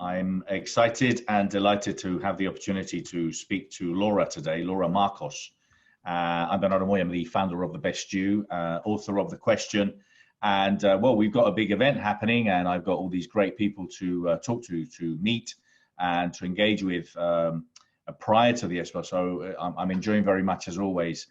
I'm excited and delighted to have the opportunity to speak to Laura today, Laura Marcos. I'm Bernardo Moy, I'm the founder of The Best You, author of The Question. And well, we've got a big event happening and I've got all these great people to talk to meet and to engage with prior to the expo. So I'm enjoying very much, as always,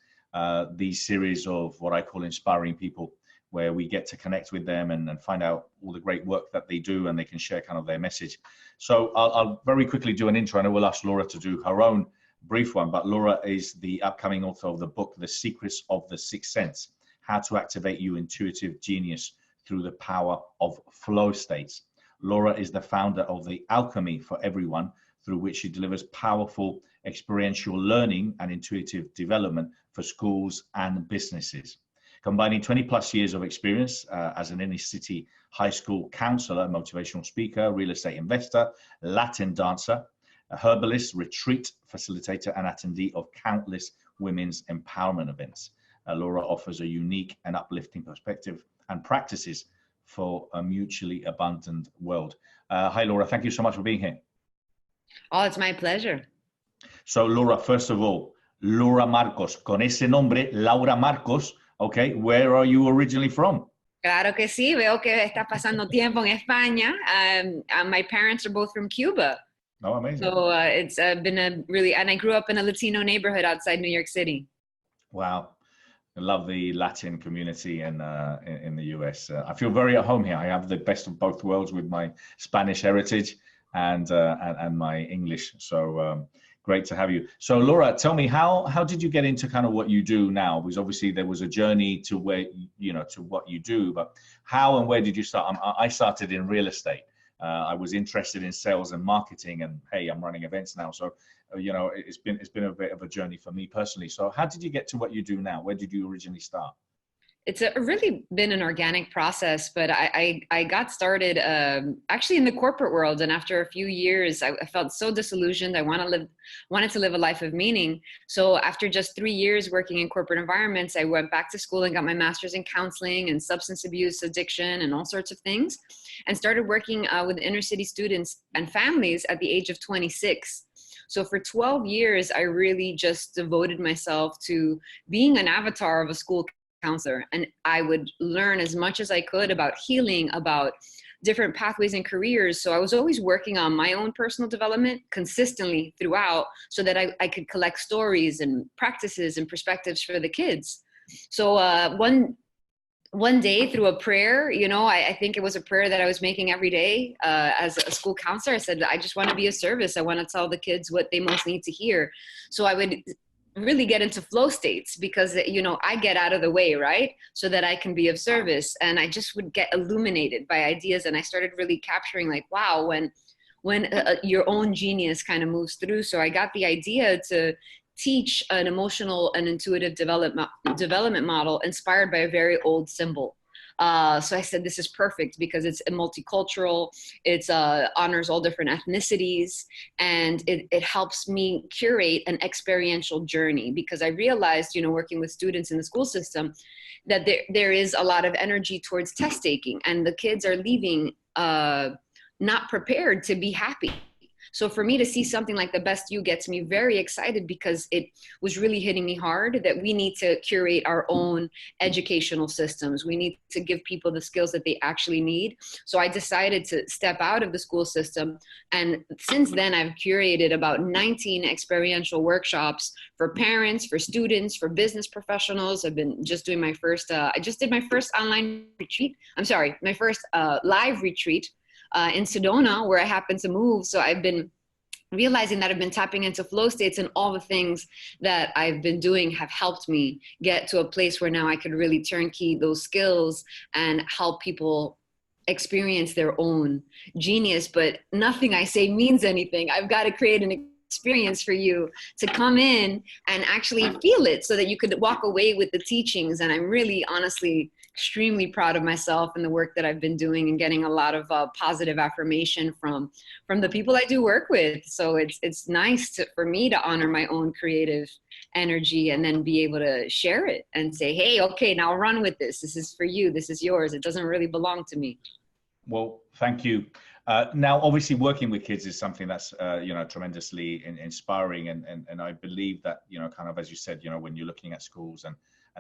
these series of what I call inspiring people, where we get to connect with them and find out all the great work that they do and they can share kind of their message. So I'll very quickly do an intro and I will ask Laura to do her own brief one, but Laura is the upcoming author of the book, The Secrets of the Sixth Sense, How to Activate Your Intuitive Genius Through the Power of Flow States. Laura is the founder of The Alchemy for Everyone, through which she delivers powerful experiential learning and intuitive development for schools and businesses. Combining 20 plus years of experience as an inner city high school counselor, motivational speaker, real estate investor, Latin dancer, a herbalist, retreat facilitator, and attendee of countless women's empowerment events. Laura offers a unique and uplifting perspective and practices for a mutually abundant world. Hi, Laura. Thank you so much for being here. Oh, it's my pleasure. So, Laura, first of all, Laura Marcos, con ese nombre, Laura Marcos. Okay, where are you originally from? Claro que sí, veo que estás pasando tiempo en España. My parents are both from Cuba. Oh, amazing. So it's been a really, and I grew up in a Latino neighborhood outside New York City. Wow. I love the Latin community in the US. I feel very at home here. I have the best of both worlds with my Spanish heritage and my English. So great to have you. So Laura, tell me, how did you get into kind of what you do now? Because obviously there was a journey to where, to what you do, but how and where did you start? I started in real estate. I was interested in sales and marketing, and hey, I'm running events now. So, it's been a bit of a journey for me personally. So how did you get to what you do now? Where did you originally start? It's really been an organic process, but I got started actually in the corporate world. And after a few years, I felt so disillusioned. I wanted to live a life of meaning. So after just 3 years working in corporate environments, I went back to school and got my master's in counseling and substance abuse, addiction, and all sorts of things, and started working with inner city students and families at the age of 26. So for 12 years, I really just devoted myself to being an avatar of a school counselor, and I would learn as much as I could about healing, about different pathways and careers. So I was always working on my own personal development consistently throughout, so that I could collect stories and practices and perspectives for the kids. So one day, through a prayer, I think it was a prayer that I was making every day as a school counselor, I said, I just want to be of service. I want to tell the kids what they most need to hear. So I would really get into flow states because, I get out of the way, right? So that I can be of service. And I just would get illuminated by ideas. And I started really capturing, like, wow, when your own genius kind of moves through. So I got the idea to teach an emotional and intuitive development model inspired by a very old symbol. So I said, this is perfect because it's multicultural, it's honors all different ethnicities, and it helps me curate an experiential journey, because I realized, working with students in the school system, that there is a lot of energy towards test taking, and the kids are leaving not prepared to be happy. So for me to see something like The Best You gets me very excited, because it was really hitting me hard that we need to curate our own educational systems. We need to give people the skills that they actually need. So I decided to step out of the school system. And since then, I've curated about 19 experiential workshops for parents, for students, for business professionals. I've been just doing my first, I just did my first online retreat. My first live retreat in Sedona, where I happen to move. So I've been realizing that I've been tapping into flow states, and all the things that I've been doing have helped me get to a place where now I could really turnkey those skills and help people experience their own genius. But nothing I say means anything. I've got to create an experience for you to come in and actually feel it, so that you could walk away with the teachings. And I'm really, honestly, extremely proud of myself and the work that I've been doing, and getting a lot of positive affirmation from the people I do work with. So it's nice for me to honor my own creative energy, and then be able to share it and say, hey, okay, now run with this. This is for you. This is yours. It doesn't really belong to me. Well, thank you. Now, obviously, working with kids is something that's tremendously inspiring, and I believe that kind of as you said, when you're looking at schools and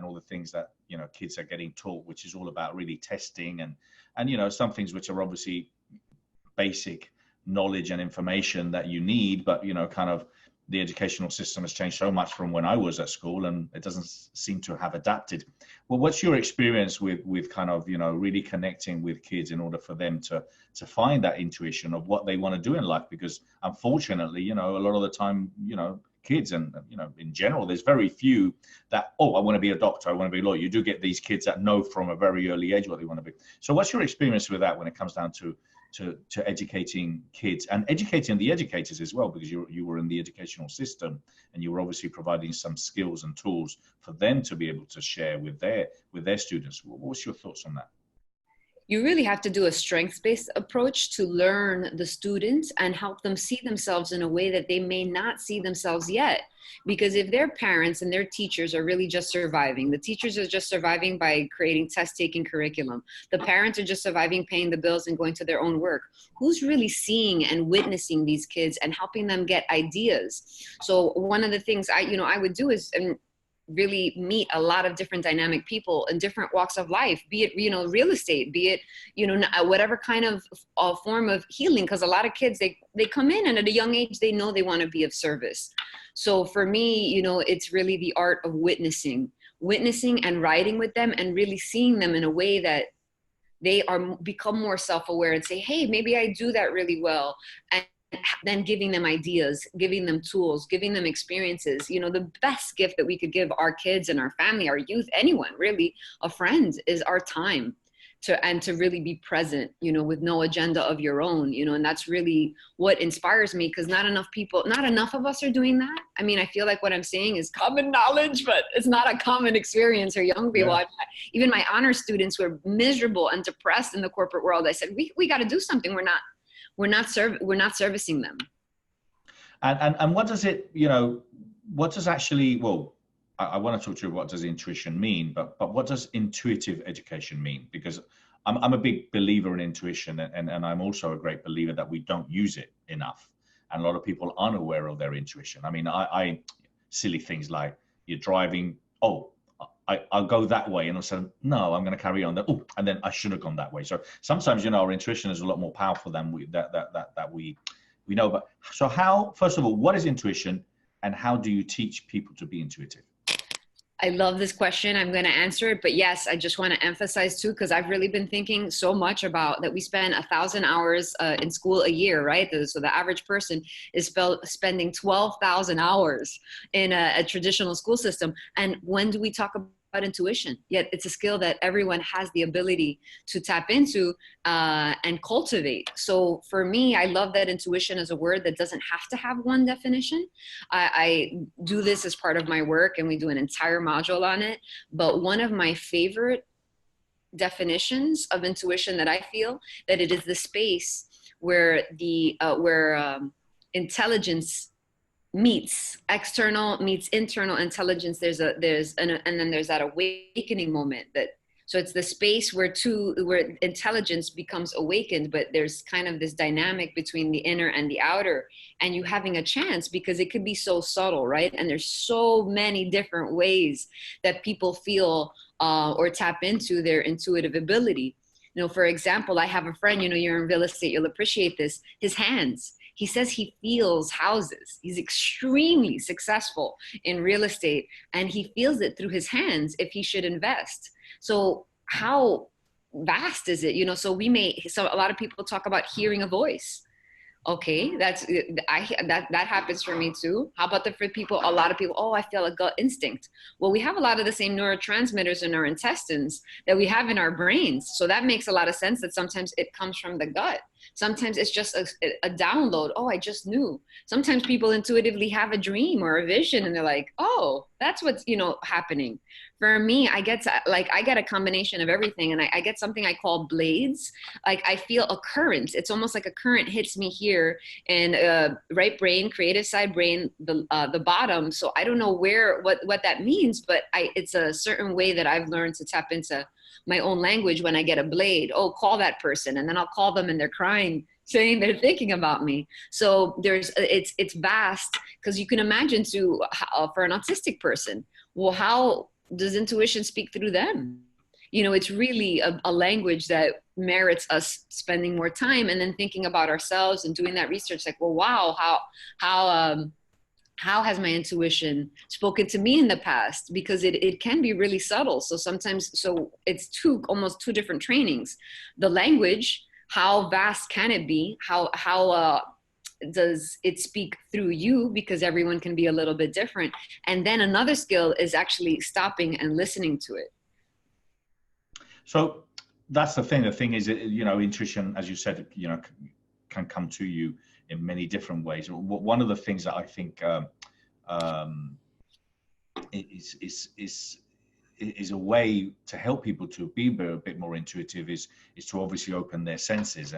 all the things that kids are getting taught, which is all about really testing and some things which are obviously basic knowledge and information that you need, but kind of the educational system has changed so much from when I was at school, and it doesn't seem to have adapted. Well, what's your experience with kind of really connecting with kids in order for them to find that intuition of what they want to do in life? Because unfortunately, a lot of the time, kids and in general, there's very few that, oh, I want to be a doctor, I want to be a lawyer. You do get these kids that know from a very early age what they want to be. So what's your experience with that when it comes down to educating kids and educating the educators as well, because you were in the educational system and you were obviously providing some skills and tools for them to be able to share with their students. What's your thoughts on that? You really have to do a strengths-based approach to learn the students and help them see themselves in a way that they may not see themselves yet. Because if their parents and their teachers are really just surviving, the teachers are just surviving by creating test-taking curriculum, the parents are just surviving paying the bills and going to their own work, who's really seeing and witnessing these kids and helping them get ideas? So one of the things I would do is, really meet a lot of different dynamic people in different walks of life, be it, real estate, be it, whatever kind of form of healing. Because a lot of kids, they come in and at a young age, they know they want to be of service. So for me, it's really the art of witnessing and writing with them and really seeing them in a way that they become more self-aware and say, hey, maybe I do that really well. And then giving them ideas, giving them tools, giving them experiences. The best gift that we could give our kids and our family, our youth, anyone really, a friend, is our time to really be present, with no agenda of your own, and that's really what inspires me, because not enough of us are doing that. I mean, I feel like what I'm saying is common knowledge, but it's not a common experience for young people. Yeah. Even my honor students who are miserable and depressed in the corporate world, I said, we got to do something. We're not servicing them. And what does it, what does actually, well, I want to talk to you, what does intuition mean, but what does intuitive education mean? Because I'm a big believer in intuition, and I'm also a great believer that we don't use it enough. And a lot of people aren't aware of their intuition. I mean, I silly things like you're driving, I'll go that way, and I'll say, no, I'm going to carry on. And then I should have gone that way. So sometimes, our intuition is a lot more powerful than we know. But so how, first of all, what is intuition, and how do you teach people to be intuitive? I love this question. I'm going to answer it. But yes, I just want to emphasize too, because I've really been thinking so much about that we spend 1,000 hours in school a year, right? So the average person is spending 12,000 hours in a traditional school system. And when do we talk about intuition? Yet it's a skill that everyone has the ability to tap into and cultivate. So for me, I love that intuition is a word that doesn't have to have one definition. I do this as part of my work, and we do an entire module on it. But one of my favorite definitions of intuition that I feel that it is the space where intelligence meets external, meets internal intelligence. And then there's that awakening moment. So it's the space where intelligence becomes awakened, but there's kind of this dynamic between the inner and the outer, and you having a chance, because it could be so subtle, right? And there's so many different ways that people feel or tap into their intuitive ability. For example, I have a friend, you're in real estate, you'll appreciate this, his hands. He says he feels houses. He's extremely successful in real estate, and he feels it through his hands if he should invest. So how vast is it? So a lot of people talk about hearing a voice. Okay, that happens for me too. How about a lot of people, I feel a gut instinct. Well, we have a lot of the same neurotransmitters in our intestines that we have in our brains. So that makes a lot of sense that sometimes it comes from the gut. Sometimes it's just a download. I just knew. Sometimes people intuitively have a dream or a vision, and they're like, that's what's, happening. For me, I get a combination of everything, and I get something I call blades. Like I feel a current. It's almost like a current hits me here in right brain, creative side brain, the bottom. So I don't know what that means, but it's a certain way that I've learned to tap into my own language when I get a blade. Oh, call that person. And then I'll call them and they're crying, saying they're thinking about me. So it's vast, because you can imagine for an autistic person, well, how does intuition speak through them? It's really a language that merits us spending more time and then thinking about ourselves and doing that research. Like, well, wow, how has my intuition spoken to me in the past? Because it can be really subtle. So it's almost two different trainings. The language, how vast can it be? How does it speak through you? Because everyone can be a little bit different. And then another skill is actually stopping and listening to it. So that's the thing. The thing is, intuition, as you said, can come to you in many different ways. One of the things that I think is a way to help people to be a bit more intuitive is to obviously open their senses.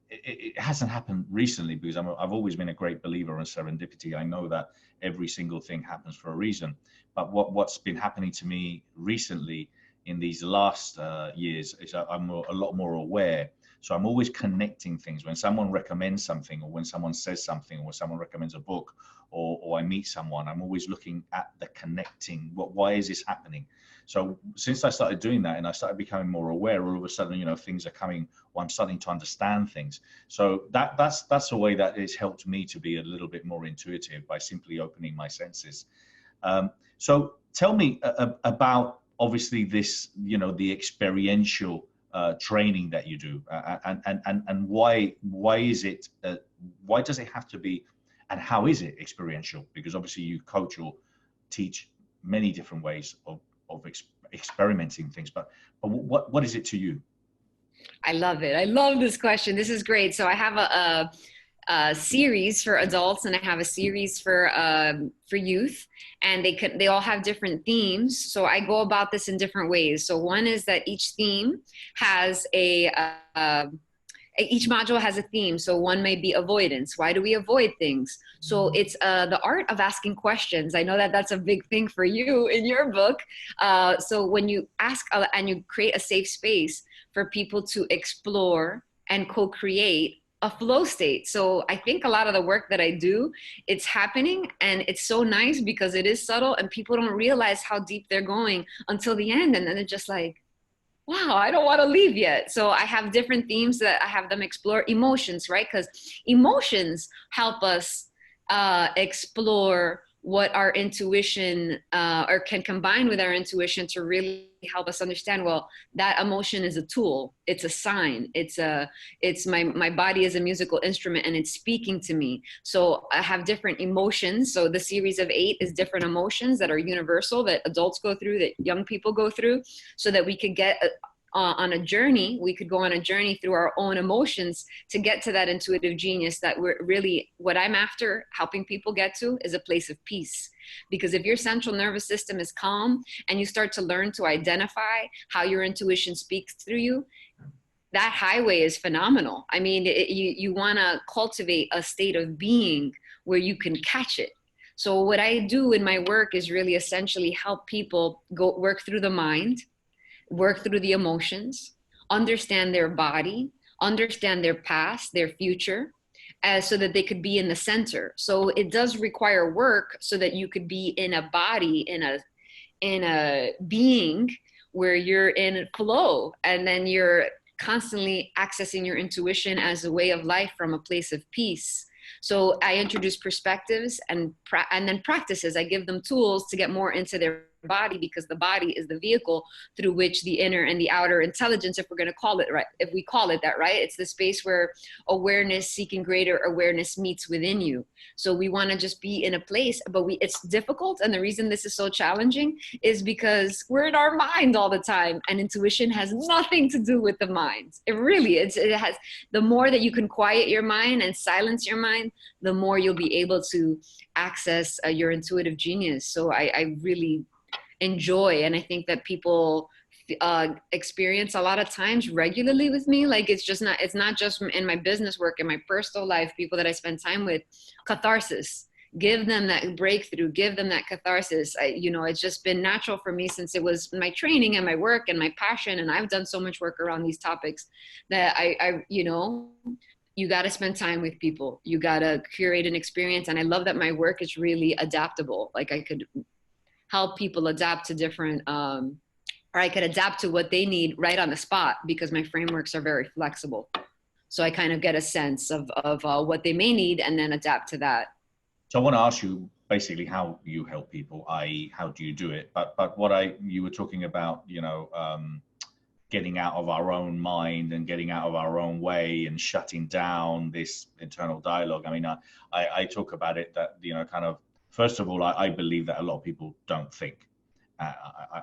It hasn't happened recently, because I've always been a great believer in serendipity. I know that every single thing happens for a reason. But what's been happening to me recently in these last years is I'm a lot more aware. So I'm always connecting things. When someone recommends something, or when someone says something, or when someone recommends a book, or I meet someone, I'm always looking at the connecting. Why is this happening? So since I started doing that and I started becoming more aware, all of a sudden, things are coming, or I'm starting to understand things. So that's a way that it's helped me to be a little bit more intuitive, by simply opening my senses. So tell me about, obviously, this, the experiential training that you do, and why does it have to be, and how is it experiential? Because obviously you coach or teach many different ways of experimenting things, but what is it to you? I love it. I love this question. This is great. So I have a series for adults, and I have a series for youth, and they all have different themes. So I go about this in different ways. So one is that each theme has each module has a theme. So one may be avoidance. Why do we avoid things? So it's the art of asking questions. I know that that's a big thing for you in your book. So when you ask and you create a safe space for people to explore and co-create a flow state. So I think a lot of the work that I do, it's happening, and it's so nice because it is subtle and people don't realize how deep they're going until the end. And then they're just like, wow, I don't want to leave yet. So I have different themes that I have them explore. Emotions, right? Because emotions help us explore what our intuition or can combine with our intuition to really help us understand, well, that emotion is a tool, it's a sign, it's my body is a musical instrument and it's speaking to me. So I have different emotions. So the series of 8 is different emotions that are universal, that adults go through, that young people go through, so that we could get on a journey. We could go on a journey through our own emotions to get to that intuitive genius that we're really, what I'm after helping people get to is a place of peace. Because if your central nervous system is calm and you start to learn to identify how your intuition speaks through you, that highway is phenomenal. I mean, you want to cultivate a state of being where you can catch it. So what I do in my work is really essentially help people go work through the mind, work through the emotions, understand their body, understand their past, their future, so that they could be in the center. So it does require work so that you could be in a body, in a being where you're in flow, and then you're constantly accessing your intuition as a way of life from a place of peace. So I introduce perspectives and then practices. I give them tools to get more into their body, because the body is the vehicle through which the inner and the outer intelligence, if we're going to call it right, if we call it that, right, it's the space where awareness, seeking greater awareness, meets within you. So we want to just be in a place, but it's difficult, and the reason this is so challenging is because we're in our mind all the time, and intuition has nothing to do with the mind. It really it has. The more that you can quiet your mind and silence your mind, the more you'll be able to access your intuitive genius. So I really enjoy, and I think that people experience a lot of times regularly with me. Like it's not just in my business work, in my personal life, people that I spend time with, catharsis. give them that breakthrough, give them that catharsis. It's just been natural for me since it was my training and my work and my passion. And I've done so much work around these topics that you got to spend time with people. You got to curate an experience. And I love that my work is really adaptable. Like I could help people adapt to different, or I could adapt to what they need right on the spot because my frameworks are very flexible. So I kind of get a sense of what they may need and then adapt to that. So I want to ask you basically how you help people, i.e. how do you do it? But you were talking about, getting out of our own mind and getting out of our own way and shutting down this internal dialogue. I mean, I talk about it that, kind of, first of all, I believe that a lot of people don't think.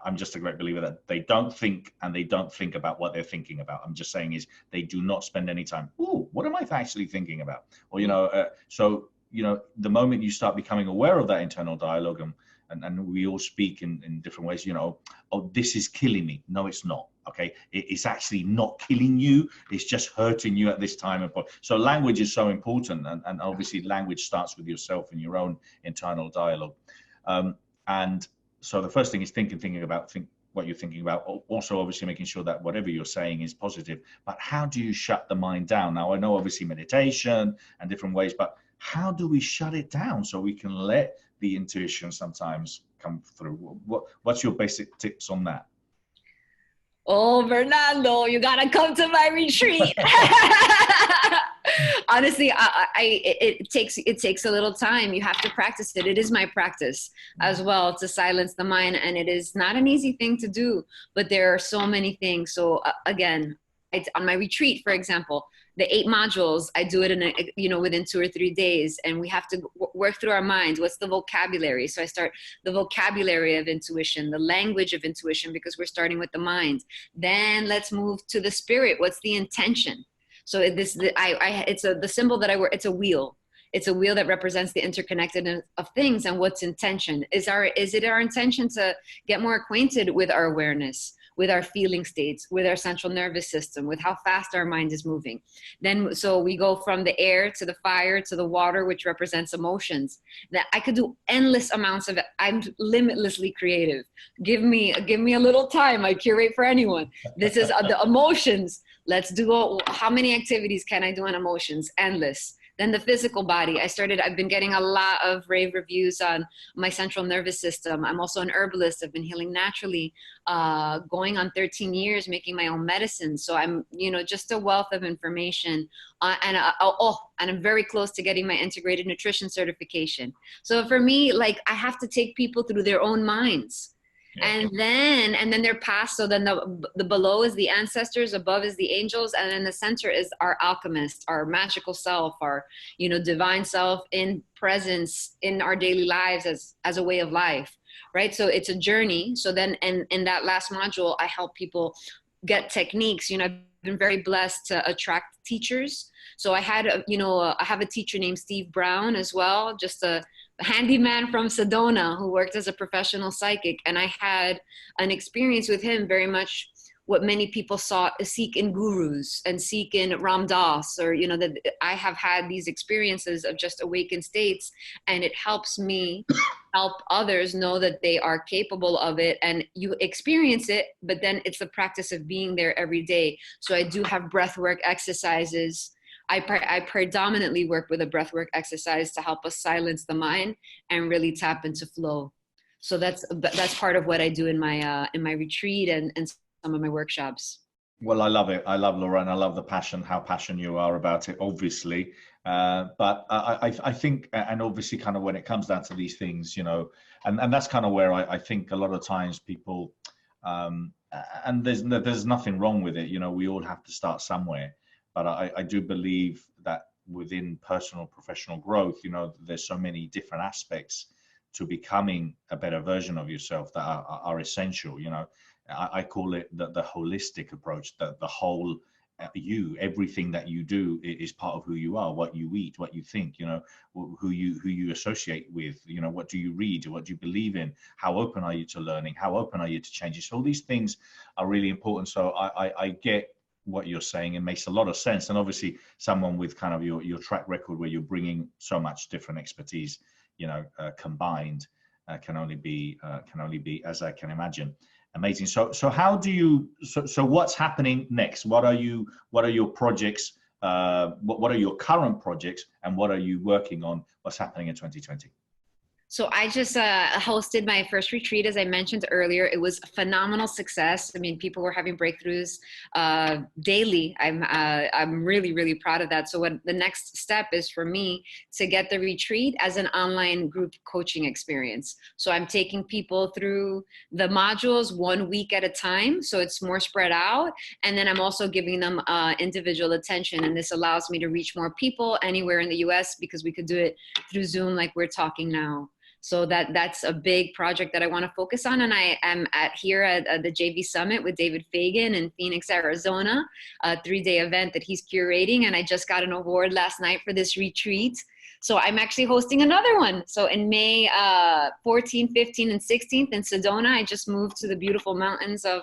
I'm just a great believer that they don't think, and they don't think about what they're thinking about. I'm just saying is they do not spend any time, what am I actually thinking about? Or, the moment you start becoming aware of that internal dialogue, and we all speak in different ways, this is killing me. No, it's not. Okay, it's actually not killing you. It's just hurting you at this time and point. So language is so important, and obviously language starts with yourself and your own internal dialogue. And so the first thing is think what you're thinking about. Also, obviously, making sure that whatever you're saying is positive. But how do you shut the mind down? Now, I know obviously meditation and different ways, but how do we shut it down so we can let the intuition sometimes come through? What's your basic tips on that? Oh, Fernando, you gotta come to my retreat. Honestly, it takes a little time. You have to practice it. It is my practice as well to silence the mind, and it is not an easy thing to do. But there are so many things. So again, on my retreat, for example, the 8 modules, I do it within 2 or 3 days, and we have to work through our minds. What's the vocabulary? So I start the vocabulary of intuition, the language of intuition, because we're starting with the mind. Then let's move to the spirit. What's the intention? So the symbol that I wear, it's a wheel. It's a wheel that represents the interconnectedness of things and what's intention. Is it our intention to get more acquainted with our awareness, with our feeling states, with our central nervous system, with how fast our mind is moving? Then, so we go from the air to the fire to the water, which represents emotions. That I could do endless amounts of it. I'm limitlessly creative. Give me a little time. I curate for anyone. This is the emotions. Let's do how many activities can I do on emotions? Endless. Then the physical body. I've been getting a lot of rave reviews on my central nervous system. I'm also an herbalist. I've been healing naturally, going on 13 years, making my own medicine. So I'm, just a wealth of information. And I'm very close to getting my integrated nutrition certification. So for me, I have to take people through their own minds. Yeah. And then they're past. So then the below is the ancestors, above is the angels, and then the center is our alchemist, our magical self, our divine self in presence in our daily lives as a way of life, right? So it's a journey. So then in that last module, I help people get techniques. I've been very blessed to attract teachers. So I had I have a teacher named Steve Brown as well, just a handyman from Sedona who worked as a professional psychic. And I had an experience with him very much what many people seek in gurus and seek in Ram Dass, or, that I have had these experiences of just awakened states, and it helps me help others know that they are capable of it, and you experience it, but then it's the practice of being there every day. So I do have breathwork exercises. I predominantly work with a breathwork exercise to help us silence the mind and really tap into flow. So that's part of what I do in my retreat and some of my workshops. Well, I love it. I love Laura, and I love how passionate you are about it, obviously. But I think, and obviously kind of when it comes down to these things, and that's kind of where I think a lot of times people, and there's nothing wrong with it. We all have to start somewhere. But I do believe that within personal professional growth, there's so many different aspects to becoming a better version of yourself that are essential. I call it the holistic approach, the whole you. Everything that you do is part of who you are. What you eat, what you think, who you associate with, what do you read, what do you believe in, how open are you to learning, how open are you to changes. So all these things are really important. So I get what you're saying. It makes a lot of sense. And obviously someone with kind of your track record where you're bringing so much different expertise, combined can only be as I can imagine. Amazing. So how do you? So what's happening next? What are your projects? What are your current projects, and what are you working on? What's happening in 2020? So I just hosted my first retreat, as I mentioned earlier. It was a phenomenal success. I mean, people were having breakthroughs daily. I'm really, really proud of that. So what the next step is for me to get the retreat as an online group coaching experience. So I'm taking people through the modules 1 week at a time. So it's more spread out. And then I'm also giving them individual attention. And this allows me to reach more people anywhere in the US, because we could do it through Zoom like we're talking now. So that's a big project that I want to focus on. And I am here at the JV Summit with David Fagan in Phoenix, Arizona, a 3-day event that he's curating. And I just got an award last night for this retreat. So I'm actually hosting another one. So in May 14, 15, and 16th in Sedona, I just moved to the beautiful mountains of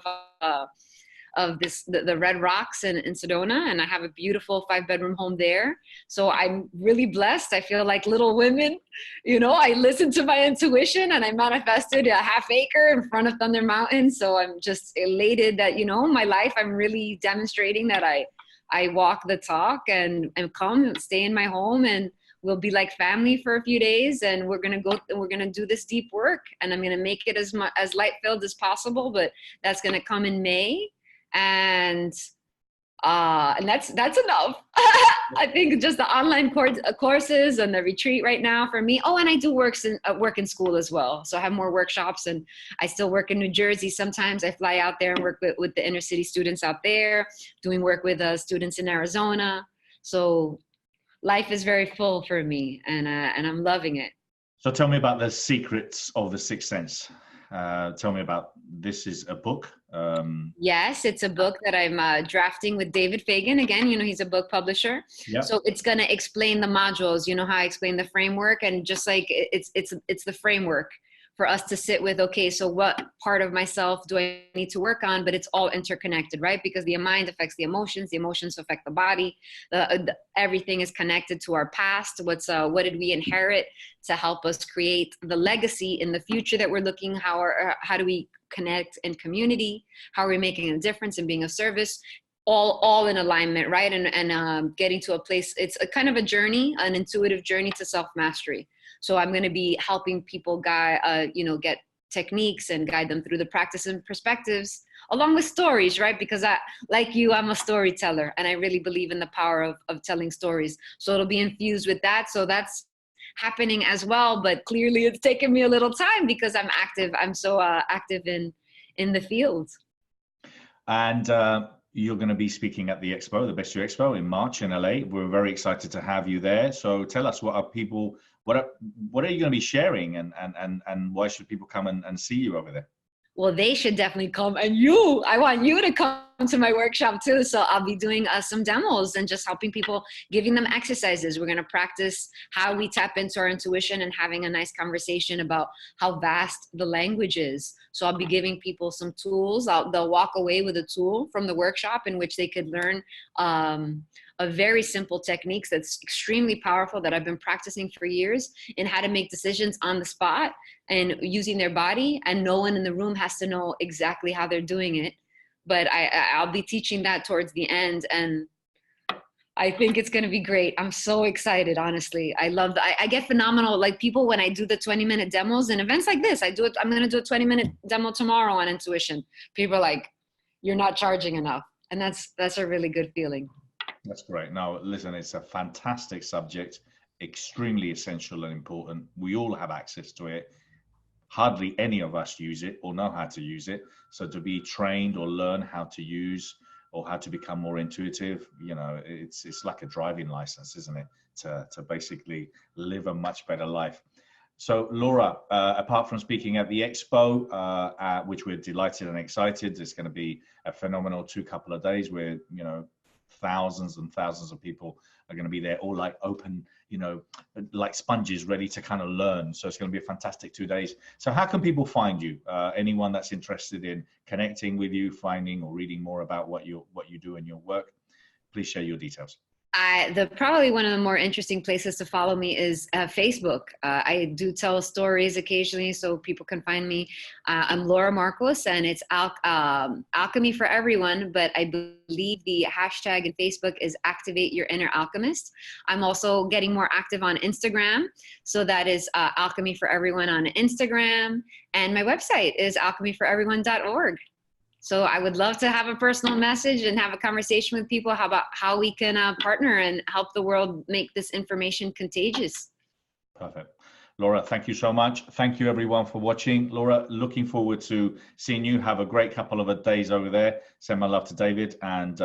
the Red Rocks in Sedona, and I have a beautiful 5-bedroom home there. So I'm really blessed. I feel like Little Women, I listened to my intuition and I manifested a half acre in front of Thunder Mountain. So I'm just elated that, my life, I'm really demonstrating that I walk the talk and come and stay in my home, and we'll be like family for a few days, and we're going to do this deep work, and I'm going to make it as light filled as possible, but that's going to come in May. And that's enough. I think just the online courses and the retreat right now for me. Oh, and I do work in school as well. So I have more workshops, and I still work in New Jersey. Sometimes I fly out there and work with the inner city students out there, doing work with students in Arizona. So life is very full for me, and I'm loving it. So tell me about the secrets of the sixth sense. Tell me about, this is a book. Yes, it's a book that I'm drafting with David Fagan. Again, he's a book publisher. Yep. So it's going to explain the modules, how I explain the framework, and just like it's the framework for us to sit with, okay, so what part of myself do I need to work on? But it's all interconnected, right? Because the mind affects the emotions affect the body. Everything is connected to our past. What did we inherit to help us create the legacy in the future that we're looking? How do we connect in community? How are we making a difference and being of service? All in alignment, right? And getting to a place, it's a kind of a journey, an intuitive journey to self-mastery. So I'm going to be helping people get techniques and guide them through the practice and perspectives, along with stories, right? Because I'm a storyteller, and I really believe in the power of telling stories. So it'll be infused with that. So that's happening as well. But clearly it's taken me a little time because I'm active. I'm so active in the field. And you're going to be speaking at the expo, the Best You Expo, in March in LA. We're very excited to have you there. So tell us, what are you going to be sharing, and why should people come and see you over there? Well, they should definitely come, and I want you to come to my workshop too. So I'll be doing some demos and just helping people, giving them exercises. We're going to practice how we tap into our intuition and having a nice conversation about how vast the language is. So I'll be giving people some tools. They'll walk away with a tool from the workshop in which they could learn a very simple techniques that's extremely powerful, that I've been practicing for years, in how to make decisions on the spot and using their body, and no one in the room has to know exactly how they're doing it. But I'll be teaching that towards the end, and I think it's going to be great. I'm so excited, honestly. I get phenomenal, like, people when I do the 20-minute demos and events like this. I'm going to do a 20-minute demo tomorrow on intuition. People are like, you're not charging enough. And that's a really good feeling. That's great. Now, listen, it's a fantastic subject, extremely essential and important. We all have access to it. Hardly any of us use it or know how to use it. So to be trained or learn how to use or how to become more intuitive, it's like a driving license, isn't it? To basically live a much better life. So Laura, apart from speaking at the expo, which we're delighted and excited, it's going to be a phenomenal couple of days where, thousands and thousands of people are going to be there, all like open, like sponges, ready to kind of learn. So it's going to be a fantastic 2 days. So how can people find you? Anyone that's interested in connecting with you, finding or reading more about what you do in your work, please share your details. Probably one of the more interesting places to follow me is Facebook. I do tell stories occasionally, so people can find me. I'm Laura Marcos, and it's Alchemy for Everyone. But I believe the hashtag in Facebook is Activate Your Inner Alchemist. I'm also getting more active on Instagram, so that is Alchemy for Everyone on Instagram, and my website is alchemyforeveryone.org. So I would love to have a personal message and have a conversation with people about how we can partner and help the world make this information contagious. Perfect. Laura, thank you so much. Thank you everyone for watching. Laura, looking forward to seeing you. Have a great couple of days over there. Send my love to David, and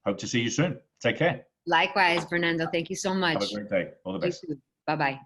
hope to see you soon. Take care. Likewise, Fernando. Thank you so much. Have a great day. All the best. Bye-bye.